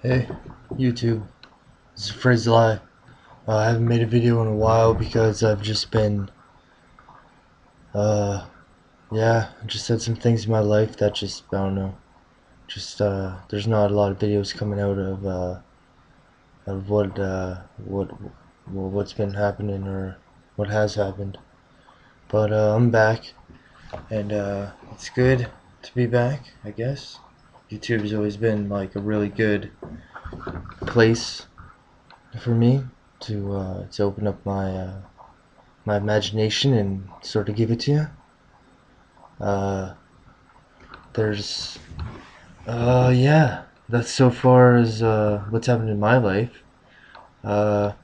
Hey, YouTube, this is Phrase Lie. I haven't made a video in a while because I've just been, uh, I just had some things in my life that I don't know, there's not a lot of videos coming out of what's been happening or what has happened. But, I'm back, and, it's good to be back, I guess. YouTube's always been, like, a really good place for me to open up my imagination and sort of give it to you. Uh, there's yeah, that's so far as what's happened in my life. Uh,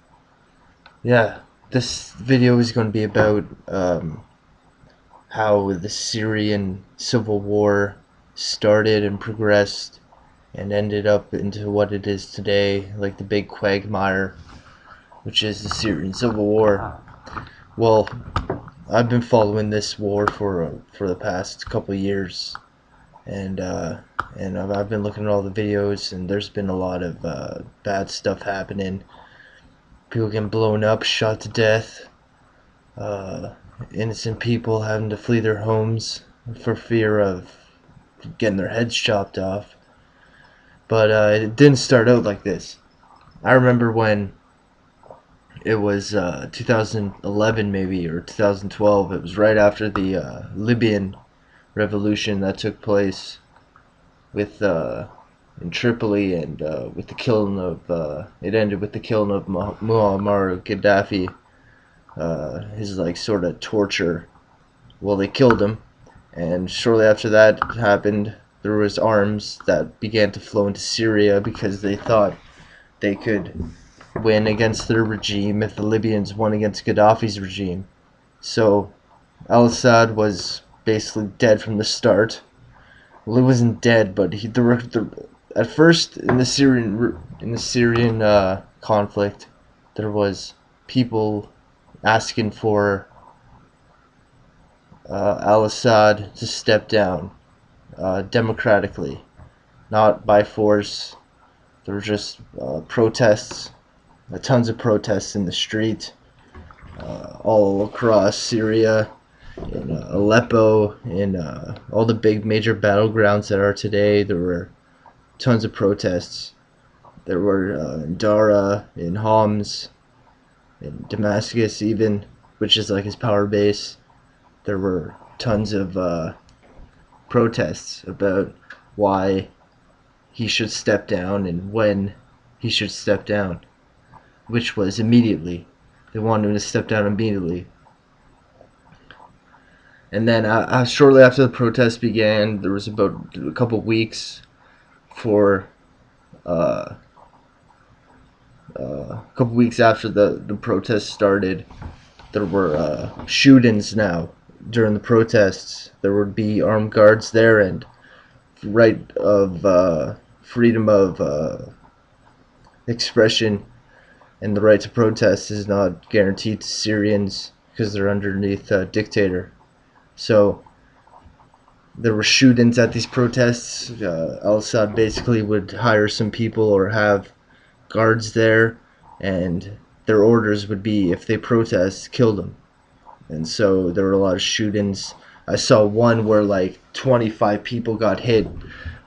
yeah, this video is going to be about how the Syrian civil war started and progressed and ended up into what it is today, like the big quagmire, which is the Syrian civil war. Well, I've been following this war for the past couple of years, and I've been looking at all the videos, and there's been a lot of bad stuff happening. People getting blown up, shot to death, uh, innocent people having to flee their homes for fear of getting their heads chopped off. But it didn't start out like this. I remember when it was 2011 maybe, or 2012. It was right after the Libyan revolution that took place with in Tripoli, and with the killing of it ended with the killing of Muammar Gaddafi. His like sort of torture. Well, they killed him, and shortly after that happened, there was arms that began to flow into Syria because they thought they could win against their regime if the Libyans won against Gaddafi's regime. So al-Assad was basically dead from the start. Well, he wasn't dead, but at first in the Syrian conflict, there was people asking for al-Assad to step down democratically, not by force. There were just protests, tons of protests in the street, all across Syria, in Aleppo, in all the big major battlegrounds that are today. There were tons of protests. There were in Dara, in Homs, in Damascus, even, which is like his power base. There were tons of protests about why he should step down and when he should step down, which was immediately. They wanted him to step down immediately. And then shortly after the protests began, there was about a couple weeks for a couple weeks after the protests started, there were shootings now. During the protests, there would be armed guards there, and right of freedom of expression and the right to protest is not guaranteed to Syrians because they're underneath a dictator. So there were shootings at these protests. Al-Assad basically would hire some people or have guards there, and their orders would be, if they protest, kill them. And so there were a lot of shootings. I saw one where like 25 people got hit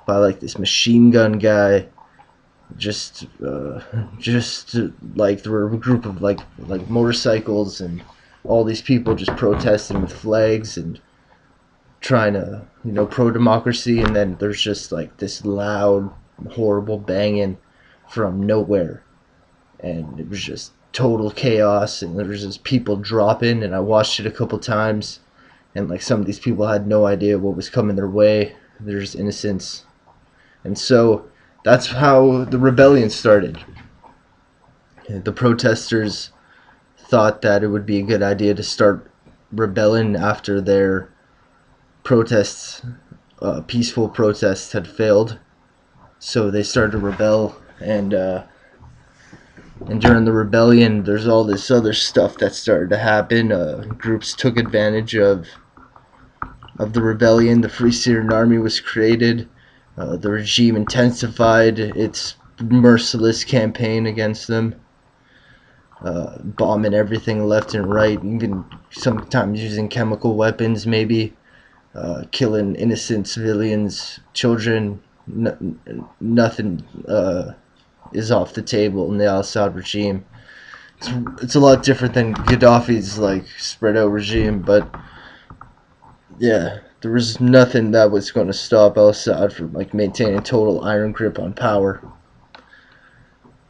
by like this machine gun guy. Just, like there were a group of like motorcycles, and all these people just protesting with flags and trying to, pro democracy. And then there's just like this loud, horrible banging from nowhere, and it was just total chaos, and there was just people dropping, and I watched it a couple times, and like some of these people had no idea what was coming their way. They're just innocents. And so that's how the rebellion started. The protesters thought that it would be a good idea to start rebelling after their protests, peaceful protests, had failed. So they started to rebel, and during the rebellion, there's all this other stuff that started to happen. Groups took advantage of the rebellion. The Free Syrian Army was created. The regime intensified its merciless campaign against them, bombing everything left and right, even sometimes using chemical weapons, maybe killing innocent civilians, children. Nothing is off the table in the Al-Assad regime. It's a lot different than Gaddafi's like spread out regime, but yeah, there was nothing that was going to stop Al-Assad from like maintaining total iron grip on power.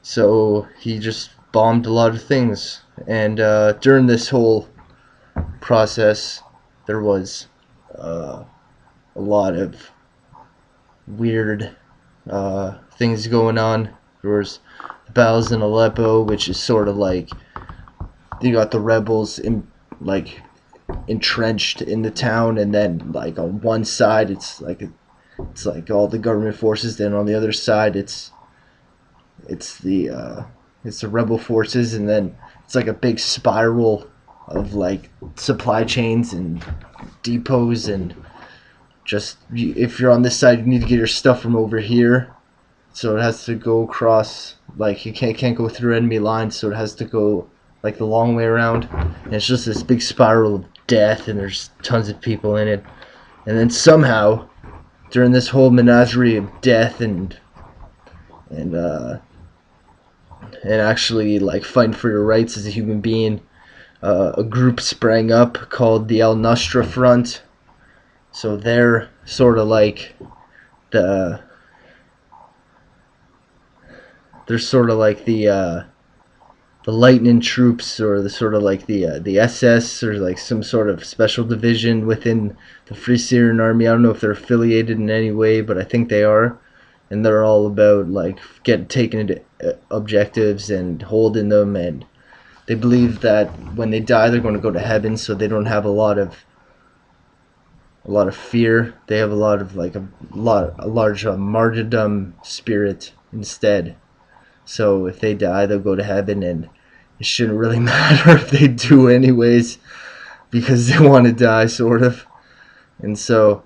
So he just bombed a lot of things, and during this whole process, there was a lot of weird things going on. There was the battles in Aleppo, which is sort of like you got the rebels in like entrenched in the town, and then like on one side it's like all the government forces, then on the other side it's the rebel forces, and then it's like a big spiral of like supply chains and depots, and just if you're on this side you need to get your stuff from over here, so it has to go across, like you can't go through enemy lines, so it has to go like the long way around, and it's just this big spiral of death, and there's tons of people in it. And then somehow during this whole menagerie of death and actually like fighting for your rights as a human being, a group sprang up called the Al Nusra Front. So they're sort of like the the lightning troops, or the sort of like the SS, or like some sort of special division within the Free Syrian Army. I don't know if they're affiliated in any way, but I think they are, and they're all about like taking into objectives and holding them, and they believe that when they die they're going to go to heaven, so they don't have a lot of fear. They have a lot of like a large martyrdom spirit instead. So if they die, they'll go to heaven, and it shouldn't really matter if they do anyways, because they want to die, sort of. And so,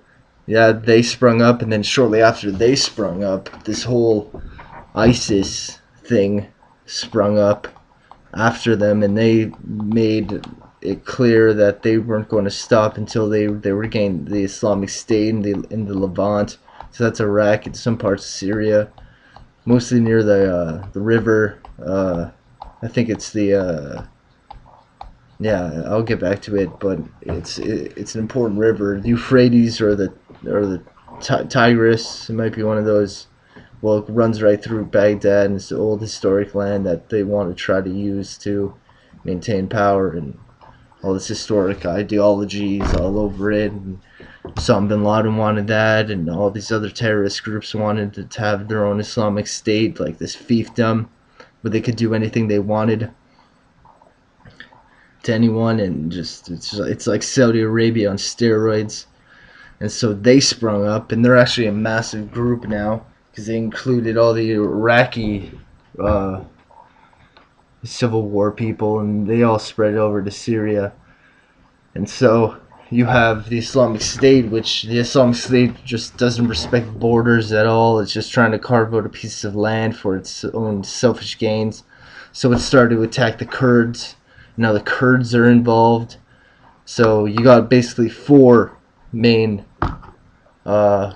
yeah, they sprung up, and then shortly after they sprung up, this whole ISIS thing sprung up after them, and they made it clear that they weren't going to stop until they regained the Islamic State in the Levant. So that's Iraq and some parts of Syria, mostly near the river. I think it's the yeah, I'll get back to it, but it's an important river. The Euphrates or the Tigris. It might be one of those. Well, it runs right through Baghdad, and it's the old historic land that they want to try to use to maintain power, and all this historic ideologies all over it. And Osama bin Laden wanted that, and all these other terrorist groups wanted to have their own Islamic State, like this fiefdom, where they could do anything they wanted to anyone, and just it's like Saudi Arabia on steroids. And so they sprung up, and they're actually a massive group now, because they included all the Iraqi Civil War people, and they all spread over to Syria. And so you have the Islamic State, which the Islamic State just doesn't respect borders at all. It's just trying to carve out a piece of land for its own selfish gains. So it started to attack the Kurds. Now the Kurds are involved. So you got basically four main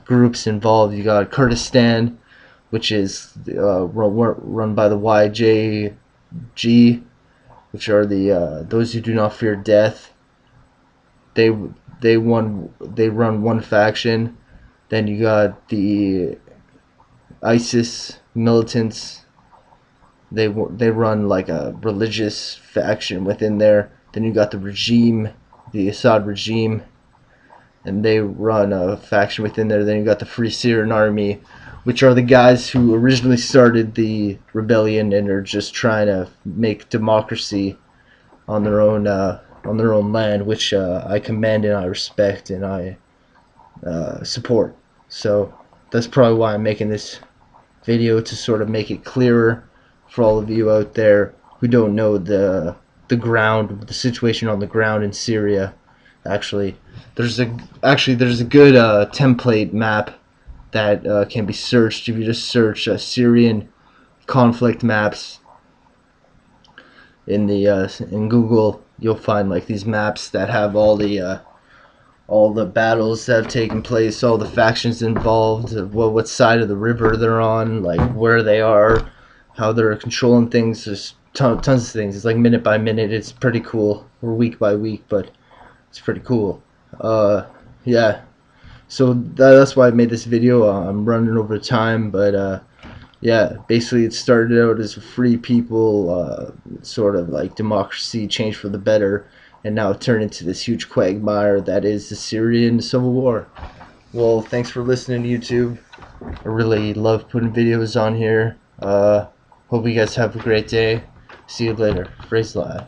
groups involved. You got Kurdistan, which is run by the YJG, which are the those who do not fear death. They run one faction. Then you got the ISIS militants. They run like a religious faction within there. Then you got the regime, the Assad regime, and they run a faction within there. Then you got the Free Syrian Army, which are the guys who originally started the rebellion and are just trying to make democracy on their own land, which I commend and I respect and I support. So that's probably why I'm making this video, to sort of make it clearer for all of you out there who don't know the situation on the ground in Syria. Actually, there's a good template map that can be searched if you just search Syrian conflict maps in the in Google, you'll find like these maps that have all the battles that have taken place, all the factions involved, what side of the river they're on, like where they are, how they're controlling things. There's tons of things. It's like minute by minute. It's pretty cool, or week by week, but it's pretty cool. Yeah. So that's why I made this video. I'm running over time, but yeah, basically it started out as a free people, sort of like democracy, change for the better, and now it turned into this huge quagmire that is the Syrian civil war. Well, thanks for listening, YouTube. I really love putting videos on here. Hope you guys have a great day. See you later. Praise the Lord.